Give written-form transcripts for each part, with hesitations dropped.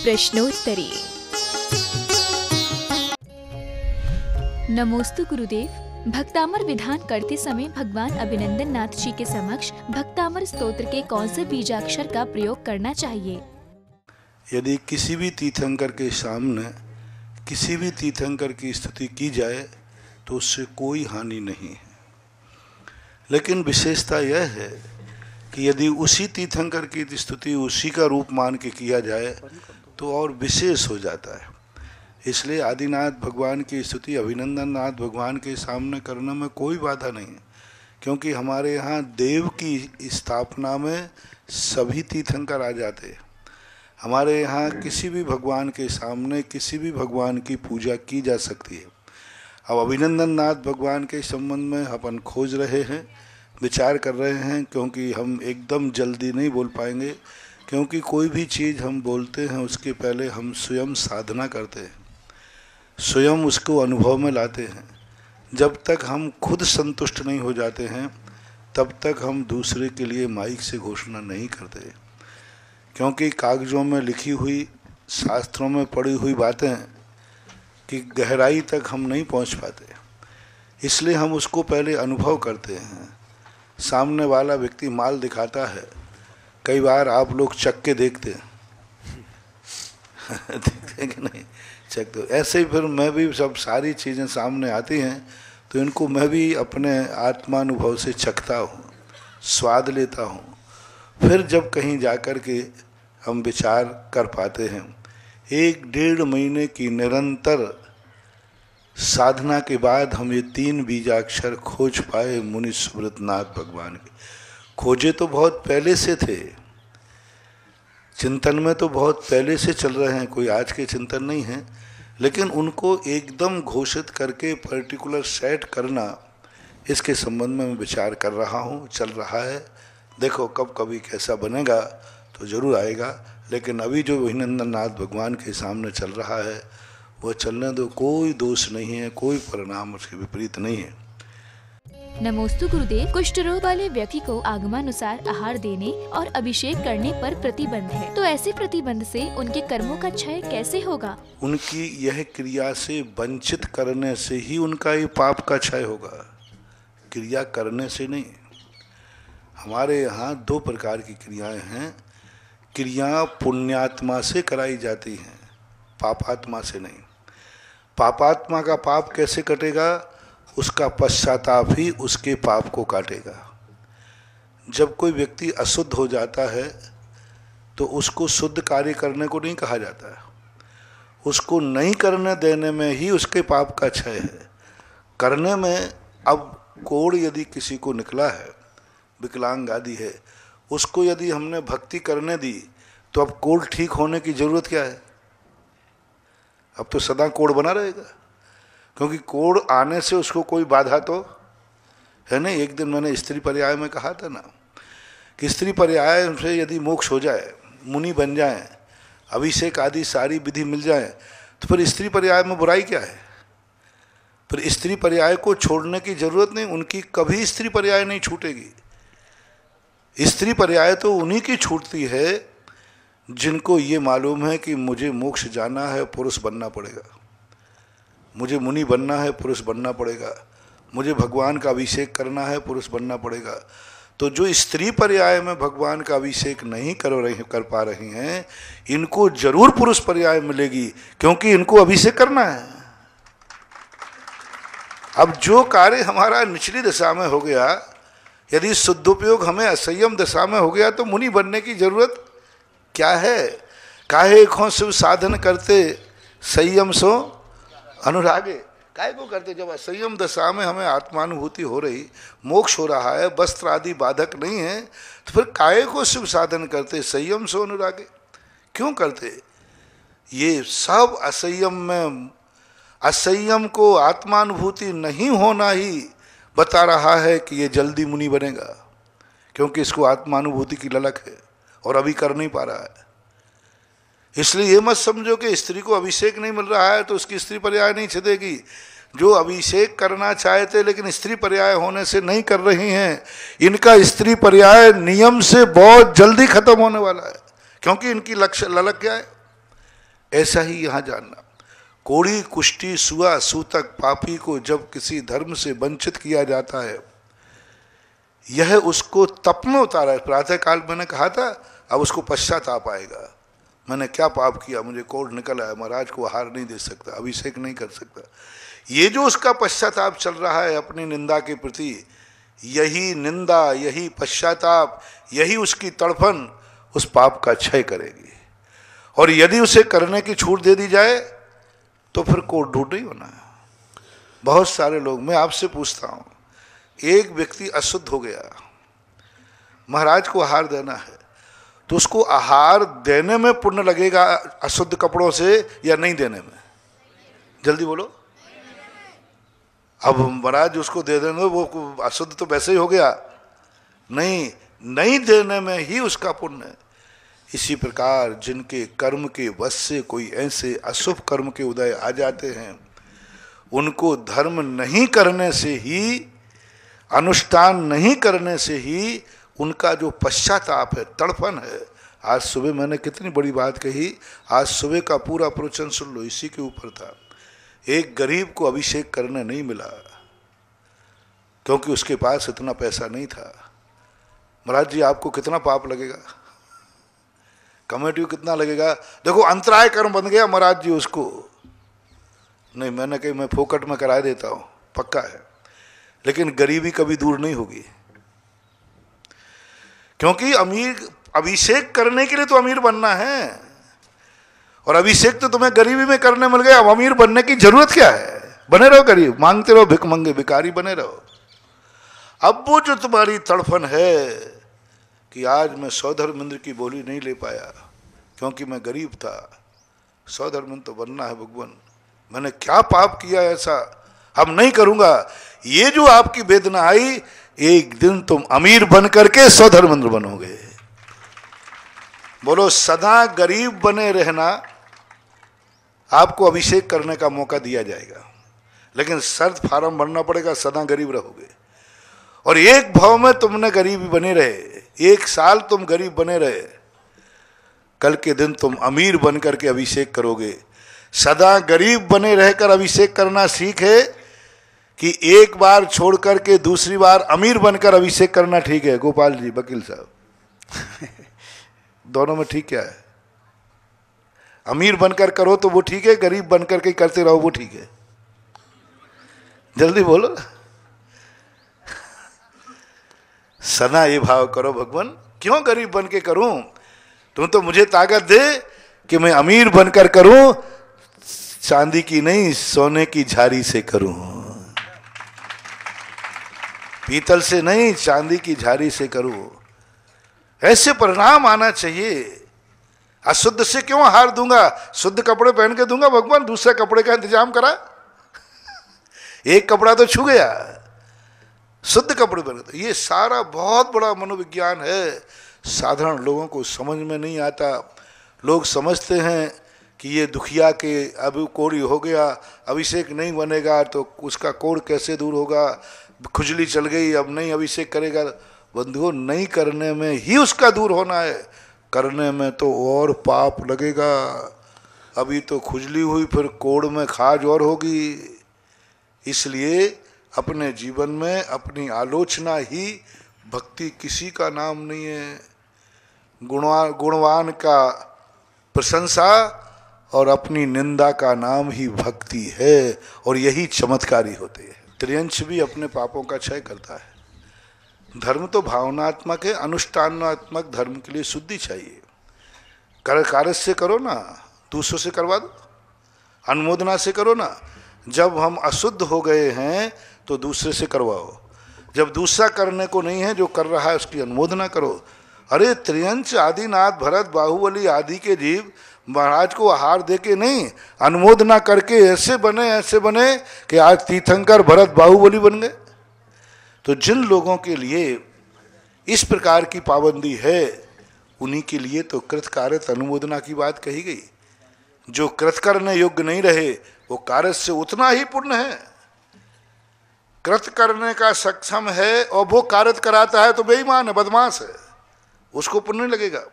प्रश्नोत्तरी। नमोस्तु गुरुदेव। भक्तामर विधान करते समय भगवान अभिनंदन नाथ जी के समक्ष भक्तामर स्तोत्र के कौन से बीजाक्षर का प्रयोग करना चाहिए? यदि किसी भी तीर्थंकर के सामने किसी भी तीर्थंकर की स्तुति की जाए तो उससे कोई हानि नहीं है, लेकिन विशेषता यह है कि यदि उसी तीर्थंकर की स्तुति उसी का रूप मान के किया जाए तो और विशेष हो जाता है। इसलिए आदिनाथ भगवान की स्तुति अभिनंदन नाथ भगवान के सामने करने में कोई बाधा नहीं है, क्योंकि हमारे यहाँ देव की स्थापना में सभी तीर्थंकर आ जाते हैं। हमारे यहाँ किसी भी भगवान के सामने किसी भी भगवान की पूजा की जा सकती है। अब अभिनंदन नाथ भगवान के संबंध में अपन खोज रहे हैं, विचार कर रहे हैं, क्योंकि हम एकदम जल्दी नहीं बोल पाएंगे, क्योंकि कोई भी चीज़ हम बोलते हैं उसके पहले हम स्वयं साधना करते हैं, स्वयं उसको अनुभव में लाते हैं। जब तक हम खुद संतुष्ट नहीं हो जाते हैं तब तक हम दूसरे के लिए माइक से घोषणा नहीं करते, क्योंकि कागज़ों में लिखी हुई शास्त्रों में पड़ी हुई बातें कि गहराई तक हम नहीं पहुंच पाते, इसलिए हम उसको पहले अनुभव करते हैं। सामने वाला व्यक्ति माल दिखाता है, कई बार आप लोग चख के देखते हैं देखते हैं कि नहीं चख, तो ऐसे ही फिर मैं भी सब सारी चीज़ें सामने आती हैं तो इनको मैं भी अपने आत्मानुभव से चखता हूँ, स्वाद लेता हूँ। फिर जब कहीं जाकर के हम विचार कर पाते हैं। 1-1.5 महीने की निरंतर साधना के बाद हम ये 3 बीजाक्षर खोज पाए मुनि सुब्रत नाथ भगवान के। खोजे तो बहुत पहले से थे, चिंतन में तो बहुत पहले से चल रहे हैं, कोई आज के चिंतन नहीं है, लेकिन उनको एकदम घोषित करके पर्टिकुलर सेट करना, इसके संबंध में मैं विचार कर रहा हूँ, चल रहा है। देखो कब कभी कैसा बनेगा तो ज़रूर आएगा, लेकिन अभी जो अभिनंदन नाथ भगवान के सामने चल रहा है वो चलने दो, कोई दोष नहीं है, कोई परिणाम उसके विपरीत नहीं है। नमोस्तु गुरुदेव। कुष्ठ रोग वाले व्यक्ति को आगमानुसार आहार देने और अभिषेक करने पर प्रतिबंध है, तो ऐसे प्रतिबंध से उनके कर्मों का क्षय कैसे होगा? उनकी यह क्रिया से वंचित करने से ही उनका ये पाप का क्षय होगा, क्रिया करने से नहीं। हमारे यहाँ 2 प्रकार की क्रियाएं हैं। क्रिया पुण्यात्मा से कराई जाती हैं, पापात्मा से नहीं। पापात्मा का पाप कैसे कटेगा? उसका पश्चाताप ही उसके पाप को काटेगा। जब कोई व्यक्ति अशुद्ध हो जाता है तो उसको शुद्ध कार्य करने को नहीं कहा जाता है, उसको नहीं करने देने में ही उसके पाप का क्षय है। करने में, अब कोढ़ यदि किसी को निकला है, विकलांग आदि है, उसको यदि हमने भक्ति करने दी तो अब कोढ़ ठीक होने की जरूरत क्या है? अब तो सदा कोढ़ बना रहेगा, क्योंकि कोढ़ आने से उसको कोई बाधा तो है नहीं। एक दिन मैंने स्त्री पर्याय में कहा था ना कि स्त्री पर्याय से यदि मोक्ष हो जाए, मुनि बन जाए, अभिषेक आदि सारी विधि मिल जाए, तो फिर स्त्री पर्याय में बुराई क्या है? फिर स्त्री पर्याय को छोड़ने की जरूरत नहीं, उनकी कभी स्त्री पर्याय नहीं छूटेगी। स्त्री पर्याय तो उन्हीं की छूटती है जिनको ये मालूम है कि मुझे मोक्ष जाना है, पुरुष बनना पड़ेगा, मुझे मुनि बनना है, पुरुष बनना पड़ेगा, मुझे भगवान का अभिषेक करना है, पुरुष बनना पड़ेगा। तो जो स्त्री पर्याय में भगवान का अभिषेक नहीं कर पा रही हैं, इनको जरूर पुरुष पर्याय मिलेगी, क्योंकि इनको अभिषेक करना है। अब जो कार्य हमारा निचली दशा में हो गया, यदि शुद्धोपयोग हमें असंयम दशा में हो गया तो मुनि बनने की जरूरत क्या है? काहे को शिव साधन करते संयम सो अनुरागे। काहे को करते? जब असंयम दशा में हमें आत्मानुभूति हो रही, मोक्ष हो रहा है, वस्त्र आदि बाधक नहीं है, तो फिर काहे को शिव साधन करते संयम सो अनुरागे? क्यों करते? ये सब असंयम में, असंयम को आत्मानुभूति नहीं होना ही बता रहा है कि ये जल्दी मुनि बनेगा, क्योंकि इसको आत्मानुभूति की ललक है और अभी कर नहीं पा रहा है। इसलिए ये मत समझो कि स्त्री को अभिषेक नहीं मिल रहा है तो उसकी स्त्री पर्याय नहीं छिदेगी। जो अभिषेक करना चाहते लेकिन स्त्री पर्याय होने से नहीं कर रही हैं, इनका स्त्री पर्याय नियम से बहुत जल्दी खत्म होने वाला है, क्योंकि इनकी लक्ष्य ललक क्या है? ऐसा ही यहाँ जानना। कोड़ी, कुष्ठी, सुआ, सूतक, पापी को जब किसी धर्म से वंचित किया जाता है, यह उसको तप में उतारा है। प्रातः काल मैंने कहा था, अब उसको पश्चाताप आएगा, मैंने क्या पाप किया, मुझे कोढ़ निकल आया, महाराज को आहार नहीं दे सकता, अभिषेक नहीं कर सकता। ये जो उसका पश्चाताप चल रहा है अपनी निंदा के प्रति, यही निंदा, यही पश्चाताप, यही उसकी तड़फन उस पाप का क्षय करेगी। और यदि उसे करने की छूट दे दी जाए तो फिर कोढ़ ढूंढ नहीं होना है। बहुत सारे लोग, मैं आपसे पूछता हूं, एक व्यक्ति अशुद्ध हो गया, महाराज को आहार देना है, तो उसको आहार देने में पुण्य लगेगा अशुद्ध कपड़ों से या नहीं देने में? जल्दी बोलो। अब महाराज उसको दे देंगे, वो अशुद्ध तो वैसे ही हो गया, नहीं देने में ही उसका पुण्य है। इसी प्रकार जिनके कर्म के वश से कोई ऐसे अशुभ कर्म के उदय आ जाते हैं, उनको धर्म नहीं करने से ही, अनुष्ठान नहीं करने से ही उनका जो पश्चाताप है, तड़फन है। आज सुबह मैंने कितनी बड़ी बात कही, आज सुबह का पूरा प्रवचन सुन लो, इसी के ऊपर था। एक गरीब को अभिषेक करने नहीं मिला क्योंकि उसके पास इतना पैसा नहीं था। महाराज जी आपको कितना पाप लगेगा, कमेटी को कितना लगेगा? देखो अंतराय कर्म बन गया महाराज जी उसको। नहीं, मैंने कही मैं फोकट में करा देता हूं, पक्का है, लेकिन गरीबी कभी दूर नहीं होगी। क्योंकि अमीर, अभिषेक करने के लिए तो अमीर बनना है, और अभिषेक तो तुम्हें गरीबी में करने मिल गया, अब अमीर बनने की जरूरत क्या है? बने रहो गरीब, मांगते रहो, भिख मंगे भिखारी बने रहो। अब वो जो तुम्हारी तड़फन है कि आज मैं 100 धर्मेंद्र की बोली नहीं ले पाया क्योंकि मैं गरीब था, 100 धर्मेंद्र तो बनना है भगवान, मैंने क्या पाप किया ऐसा, अब नहीं करूंगा। ये जो आपकी वेदना आई, एक दिन तुम अमीर बन करके 100 धर्मेंद्र बनोगे। बोलो, सदा गरीब बने रहना, आपको अभिषेक करने का मौका दिया जाएगा, लेकिन शर्त फार्म भरना पड़ेगा, सदा गरीब रहोगे। और एक भाव में तुमने गरीबी बने रहे, 1 साल तुम गरीब बने रहे, कल के दिन तुम अमीर बन करके अभिषेक करोगे। सदा गरीब बने रहकर अभिषेक करना सीखे कि एक बार छोड़ करके दूसरी बार अमीर बनकर अभिषेक करना ठीक है? गोपाल जी, वकील साहब दोनों में ठीक क्या है? अमीर बनकर करो तो वो ठीक है, गरीब बनकर के करते रहो वो ठीक है? जल्दी बोलो। सदा ये भाव करो, भगवान क्यों गरीब बन के करूं, तुम तो मुझे ताकत दे कि मैं अमीर बनकर करूं, चांदी की नहीं सोने की झारी से करूं, पीतल से नहीं चांदी की झारी से करूं। ऐसे परिणाम आना चाहिए। अशुद्ध से क्यों आहार दूंगा, शुद्ध कपड़े पहन के दूंगा भगवान, दूसरे कपड़े का इंतजाम करा, एक कपड़ा तो छू गया, शुद्ध कपड़े पहने। ये सारा बहुत बड़ा मनोविज्ञान है, साधारण लोगों को समझ में नहीं आता। लोग समझते हैं कि ये दुखिया के अब कोढ़ हो गया, अभिषेक नहीं बनेगा तो उसका कोढ़ कैसे दूर होगा, खुजली चल गई अब नहीं अभिषेक करेगा। बंधुओं, नहीं करने में ही उसका दूर होना है, करने में तो और पाप लगेगा। अभी तो खुजली हुई, फिर कोढ़ में खाज और होगी। इसलिए अपने जीवन में अपनी आलोचना ही भक्ति, किसी का नाम नहीं है। गुणवान का प्रशंसा और अपनी निंदा का नाम ही भक्ति है, और यही चमत्कारी होते हैं। त्रियंश भी अपने पापों का क्षय करता है। धर्म तो भावनात्मक है, अनुष्ठानात्मक धर्म के लिए शुद्धि चाहिए। कार्य से करो ना, दूसरों से करवा दो, अनुमोदना से करो ना। जब हम अशुद्ध हो गए हैं तो दूसरे से करवाओ, जब दूसरा करने को नहीं है, जो कर रहा है उसकी अनुमोदना करो। अरे त्रियंश, आदिनाथ, भरत, बाहुबली आदि के जीव महाराज को आहार दे के नहीं, अनुमोदना करके ऐसे बने कि आज तीर्थंकर भरत बाहुबली बन गए। तो जिन लोगों के लिए इस प्रकार की पाबंदी है, उन्हीं के लिए तो कृतकार्यत अनुमोदना की बात कही गई। जो कृत करने योग्य नहीं रहे, वो कार्य से उतना ही पुण्य है। कृत करने का सक्षम है और वो कार्य कराता है तो बेईमान है, बदमाश है, उसको पुण्य लगेगा।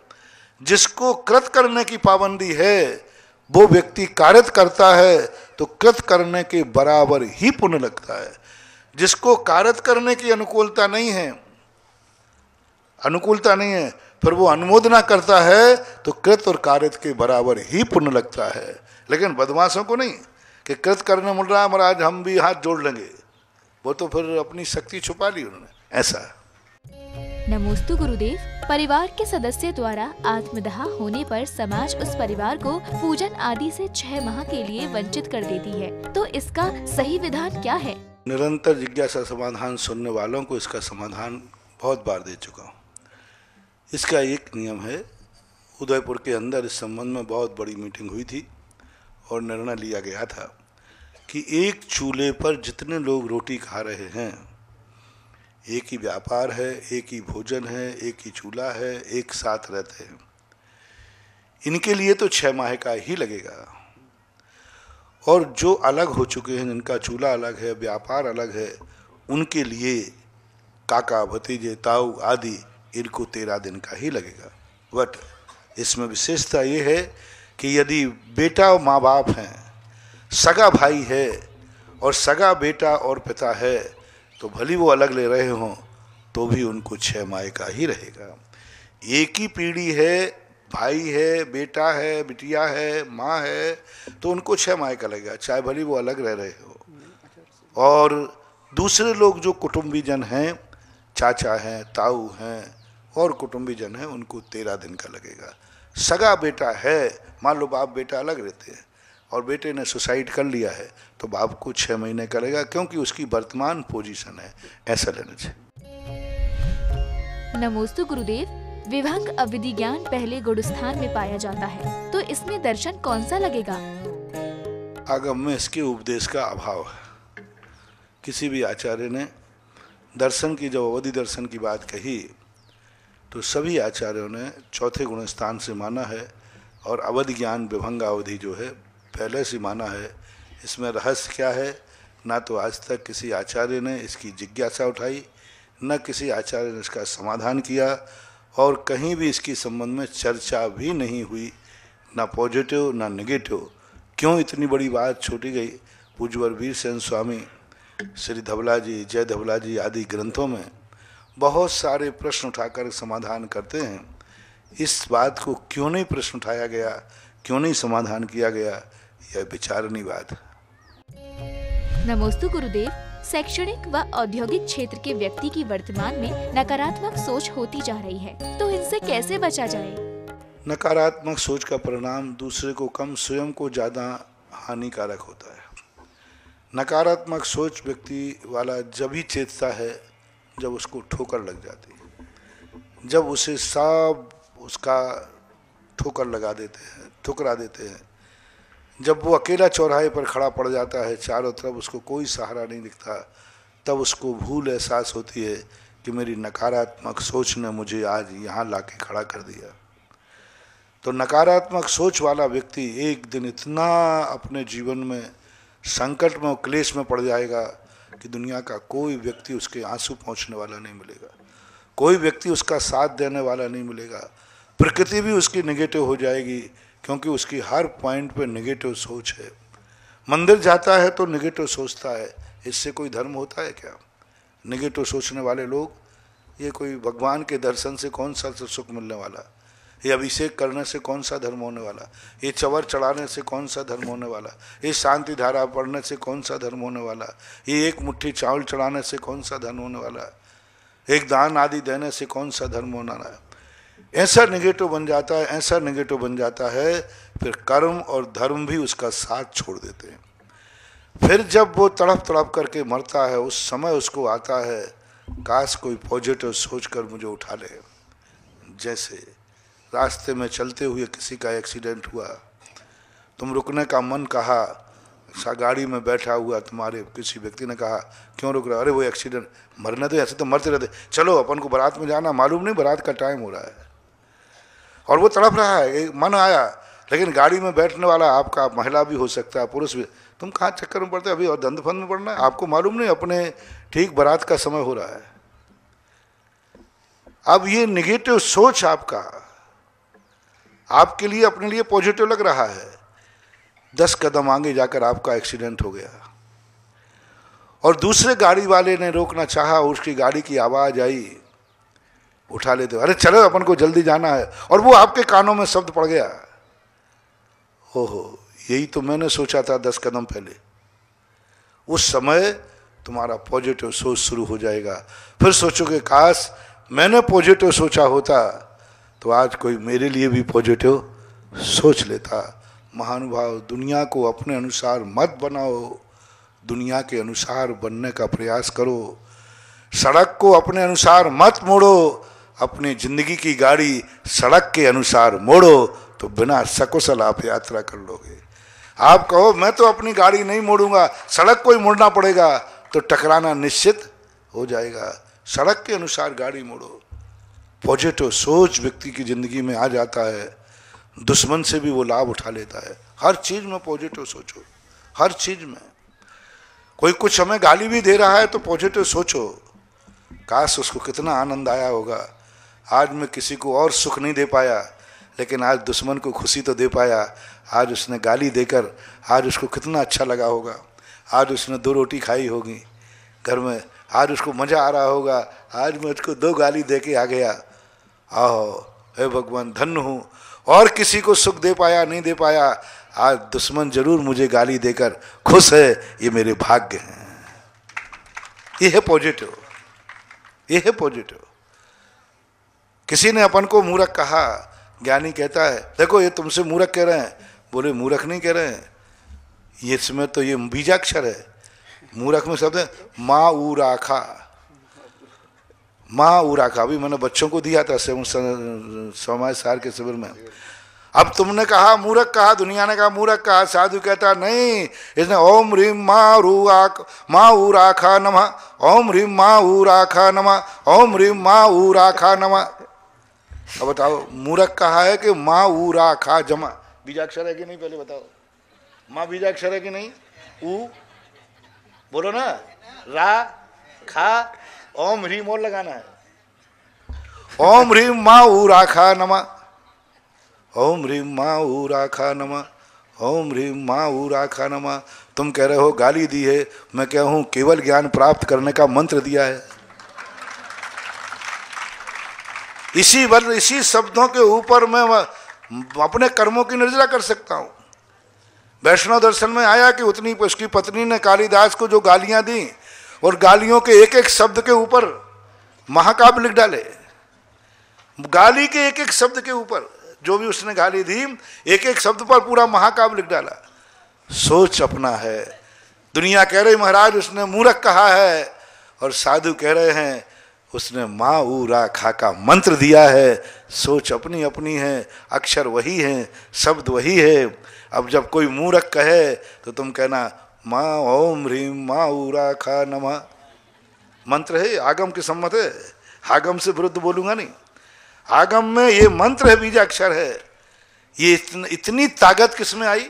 जिसको कृत करने की पाबंदी है, वो व्यक्ति कार्यत करता है तो कृत करने के बराबर ही पुण्य लगता है। जिसको कार्यत करने की अनुकूलता नहीं है, फिर वो अनुमोदना करता है तो कृत और कार्यत के बराबर ही पुण्य लगता है। लेकिन बदमाशों को नहीं कि कृत करने मिल रहा है महाराज हम भी हाथ जोड़ लेंगे, वो तो फिर अपनी शक्ति छुपा ली उन्होंने, ऐसा। नमोस्तु गुरुदेव। परिवार के सदस्य द्वारा आत्मदाह होने पर समाज उस परिवार को पूजन आदि से 6 माह के लिए वंचित कर देती है, तो इसका सही विधान क्या है? निरंतर जिज्ञासा समाधान सुनने वालों को इसका समाधान बहुत बार दे चुका हूँ। इसका एक नियम है, उदयपुर के अंदर इस संबंध में बहुत बड़ी मीटिंग हुई थी और निर्णय लिया गया था कि एक चूल्हे पर जितने लोग रोटी खा रहे हैं, एक ही व्यापार है, एक ही भोजन है, एक ही चूल्हा है, एक साथ रहते हैं, इनके लिए तो 6 माह का ही लगेगा। और जो अलग हो चुके हैं, जिनका चूल्हा अलग है, व्यापार अलग है, उनके लिए काका भतीजे ताऊ आदि इनको 13 दिन का ही लगेगा। बट इसमें विशेषता ये है कि यदि बेटा और माँ बाप हैं, सगा भाई है और सगा बेटा और पिता है, तो भली वो अलग ले रहे हों तो भी उनको 6 माह का ही रहेगा। एक ही पीढ़ी है, भाई है, बेटा है, बिटिया है, माँ है, तो उनको 6 माह का लगेगा, चाहे भली वो अलग रह रहे हो। और दूसरे लोग जो कुटुंबीजन हैं, चाचा हैं, ताऊ हैं और कुटुंबीजन हैं, उनको 13 दिन का लगेगा। सगा बेटा है, मान लो बाप बेटा अलग रहते हैं और बेटे ने सुसाइड कर लिया है, तो बाप को 6 महीने का लगेगा, क्योंकि उसकी वर्तमान पोजीशन है, ऐसा लेना चाहिए। नमोस्तु गुरुदेव। विभंग अविधि ज्ञान पहले गुणस्थान में पाया जाता है, तो इसमें दर्शन कौन सा लगेगा? आगम में इसके उपदेश का अभाव है। किसी भी आचार्य ने दर्शन की, जब अवधि दर्शन की बात कही, तो सभी आचार्यों ने 4थे गुणस्थान से माना है और अवधि ज्ञान विभंग अवधि जो है पहले से माना है। इसमें रहस्य क्या है, ना तो आज तक किसी आचार्य ने इसकी जिज्ञासा उठाई, न किसी आचार्य ने इसका समाधान किया, और कहीं भी इसके संबंध में चर्चा भी नहीं हुई, ना पॉजिटिव ना नेगेटिव। क्यों इतनी बड़ी बात छोटी गई? पूज्यवर वीर सेन स्वामी, श्री धवला जी, जय धवला जी आदि ग्रंथों में बहुत सारे प्रश्न उठाकर समाधान करते हैं। इस बात को क्यों नहीं प्रश्न उठाया गया, क्यों नहीं समाधान किया गया, यह विचारनीय बात है। नमोस्तु गुरुदेव। शैक्षणिक व औद्योगिक क्षेत्र के व्यक्ति की वर्तमान में नकारात्मक सोच होती जा रही है, तो इनसे कैसे बचा जाए? नकारात्मक सोच का परिणाम दूसरे को कम, स्वयं को ज़्यादा हानिकारक होता है। नकारात्मक सोच व्यक्ति वाला जब ही चेतता है जब उसको ठोकर लग जाती है, जब उसे सब उसका ठोकर लगा देते हैं, ठुकरा देते हैं, जब वो अकेला चौराहे पर खड़ा पड़ जाता है, चारों तरफ उसको कोई सहारा नहीं दिखता, तब उसको भूल एहसास होती है कि मेरी नकारात्मक सोच ने मुझे आज यहाँ लाके खड़ा कर दिया। तो नकारात्मक सोच वाला व्यक्ति एक दिन इतना अपने जीवन में संकट में और क्लेश में पड़ जाएगा कि दुनिया का कोई व्यक्ति उसके आंसू पहुँचने वाला नहीं मिलेगा, कोई व्यक्ति उसका साथ देने वाला नहीं मिलेगा। प्रकृति भी उसकी नेगेटिव हो जाएगी, क्योंकि उसकी हर पॉइंट पे नेगेटिव सोच है। मंदिर जाता है तो नेगेटिव सोचता है, इससे कोई धर्म होता है क्या? नेगेटिव सोचने वाले लोग, ये कोई भगवान के दर्शन से कौन सा सुख मिलने वाला, ये अभिषेक करने से कौन सा धर्म होने वाला, ये चवर चढ़ाने से कौन सा धर्म होने वाला, ये शांति धारा पढ़ने से कौन सा धर्म होने वाला, ये एक मुट्ठी चावल चढ़ाने से कौन सा धर्म होने वाला, एक दान आदि देने से कौन सा धर्म होने वाला है? ऐसा नेगेटिव बन जाता है, ऐसा नेगेटिव बन जाता है, फिर कर्म और धर्म भी उसका साथ छोड़ देते हैं। फिर जब वो तड़प तड़प करके मरता है, उस समय उसको आता है काश कोई पॉजिटिव सोच कर मुझे उठा ले। जैसे रास्ते में चलते हुए किसी का एक्सीडेंट हुआ, तुम रुकने का मन कहा, गाड़ी में बैठा हुआ तुम्हारे किसी व्यक्ति ने कहा क्यों रुक रहा? अरे वो एक्सीडेंट, मरने तो ऐसे तो मरते रहते, चलो अपन को बारात में जाना, मालूम नहीं बारात का टाइम हो रहा है, और वो तड़प रहा है, मन आया, लेकिन गाड़ी में बैठने वाला आपका महिला भी हो सकता है, पुरुष भी। तुम कहाँ चक्कर में पड़ते, अभी और दंदफन में पड़ना है, आपको मालूम नहीं अपने ठीक बारात का समय हो रहा है। अब ये नेगेटिव सोच आपका आपके लिए अपने लिए पॉजिटिव लग रहा है, 10 कदम आगे जाकर आपका एक्सीडेंट हो गया और दूसरे गाड़ी वाले ने रोकना चाहा, उसकी गाड़ी की आवाज आई, उठा लेते, अरे चलो अपन को जल्दी जाना है, और वो आपके कानों में शब्द पड़ गया, ओहो यही तो मैंने सोचा था 10 कदम पहले। उस समय तुम्हारा पॉजिटिव सोच शुरू हो जाएगा। फिर सोचोगे काश मैंने पॉजिटिव सोचा होता तो आज कोई मेरे लिए भी पॉजिटिव सोच लेता। महानुभाव, दुनिया को अपने अनुसार मत बनाओ, दुनिया के अनुसार बनने का प्रयास करो। सड़क को अपने अनुसार मत मोड़ो, अपनी जिंदगी की गाड़ी सड़क के अनुसार मोड़ो तो बिना सकुशल आप यात्रा कर लोगे। आप कहो मैं तो अपनी गाड़ी नहीं मोड़ूंगा, सड़क को ही मोड़ना पड़ेगा, तो टकराना निश्चित हो जाएगा। सड़क के अनुसार गाड़ी मोड़ो। पॉजिटिव सोच व्यक्ति की जिंदगी में आ जाता है, दुश्मन से भी वो लाभ उठा लेता है। हर चीज में पॉजिटिव सोचो, हर चीज में। कोई कुछ हमें गाली भी दे रहा है तो पॉजिटिव सोचो, काश उसको कितना आनंद आया होगा। आज मैं किसी को और सुख नहीं दे पाया, लेकिन आज दुश्मन को खुशी तो दे पाया। आज उसने गाली देकर आज उसको कितना अच्छा लगा होगा। आज उसने 2 रोटी खाई होगी घर में, आज उसको मज़ा आ रहा होगा, आज मैं उसको 2 गाली दे के आ गया। आओ हे भगवान धन्य हूँ। और किसी को सुख दे पाया नहीं दे पाया, आज दुश्मन जरूर मुझे गाली देकर खुश है, ये मेरे भाग्य हैं। ये है पॉजिटिव, ये है पॉजिटिव। किसी ने अपन को मूर्ख कहा, ज्ञानी कहता है देखो ये तुमसे मूर्ख कह रहे हैं। बोले मूर्ख नहीं कह रहे हैं, ये इसमें तो ये बीजाक्षर है। मूर्ख में शब्द है माँ ऊ राखा, माँ ऊ राखा। अभी मैंने बच्चों को दिया था समाज सार के शिविर में। अब तुमने कहा मूर्ख कहा, दुनिया ने कहा मूर्ख कहा, साधु कहता नहीं, इसने ओम ह्रीम माँ ऊ राखा नमः, ओम ह्रीम माँ ऊ राखा नमः, ओम ह्रीम माँ ऊ राखा नमः। अब बताओ मूर्ख कहा है कि माँ ऊ राखा जमा बीजाक्षर है कि नहीं, पहले बताओ। माँ बीजाक्षर है कि नहीं? ऊ बोलो ना, रा खा, ओम ह्रीम और लगाना है। ओम ह्रीम माँ ऊ राखा नमः, ओम ह्रीम माँ ऊ राखा नमः, ओम ह्रीम माँ ऊ राखा नमः। तुम कह रहे हो गाली दी है, मैं कह हूं केवल ज्ञान प्राप्त करने का मंत्र दिया है। इसी शब्दों के ऊपर मैं अपने कर्मों की निर्जरा कर सकता हूं। वैष्णव दर्शन में आया कि उतनी उसकी पत्नी ने कालिदास को जो गालियां दी, और गालियों के एक एक शब्द के ऊपर महाकाव्य लिख डाले। गाली के एक एक शब्द के ऊपर जो भी उसने गाली दी, एक एक शब्द पर पूरा महाकाव्य लिख डाला। सोच अपना है। दुनिया कह रही महाराज उसने मूर्ख कहा है, और साधु कह रहे हैं उसने माँ ऊ राखा का मंत्र दिया है। सोच अपनी अपनी है, अक्षर वही है, शब्द वही है। अब जब कोई मूर्ख कहे तो तुम कहना माँ ओम ह्रीम माँ ऊ राखा नमः। मंत्र है, आगम के सम्मत है, आगम से विरुद्ध बोलूंगा नहीं। आगम में ये मंत्र है, बीजाक्षर है। ये इतनी ताकत किसमें आई?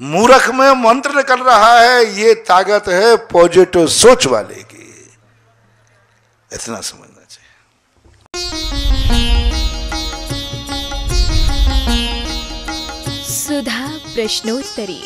मूर्ख में मंत्र निकल रहा है, ये ताकत है पॉजिटिव सोच वाले की। इतना समझना चाहिए। सुधा प्रश्नोत्तरी।